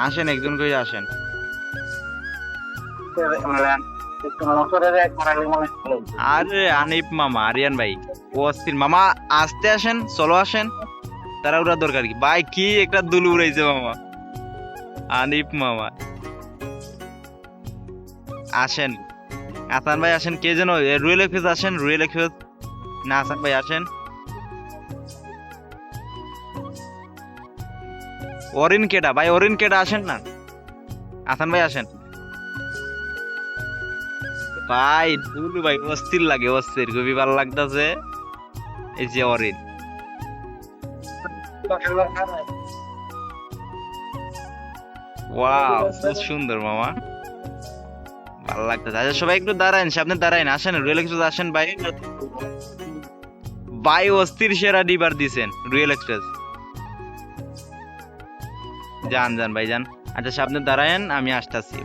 আসেন একজন করে আসেন। আরে আনিফ মামা, আরিয়ান ভাই, ও অস্থির মামা। আসতে আসেন, চলো আসেন, তাড়াহুড়া দরকার কি ভাই? কি একটা দুলু উড়াইছে মামা, আনিফ মামা। আসেন হাসান ভাই, আসেন। কে যেন রুয়েল এক্সপ্রেস, আসেন রুয়েল এক্সপ্রেস। না হাসান ভাই আসেন। অরিন কেডা ভাই, অরিন কেডা, আসেন না। হাসান ভাই আসেন ভাই। দুলু ভাই অস্থির লাগে, অস্থির, খুবই ভালো লাগতেছে। এই যে অরিন, ওয়াও খুব সুন্দর মামা, ভালো লাগতেছে। আচ্ছা সবাই একটু দাঁড়ান, সামনে দাঁড়ান, আসেন রুয়েল এক্সপ্রেস আসেন ভাই। ভাই অস্থির সেরা ডিবার দিছেন রুয়েল এক্সপ্রেস। যান যান ভাই যান। আচ্ছা সামনে দাঁড়ায়েন, আমি আসতেছি।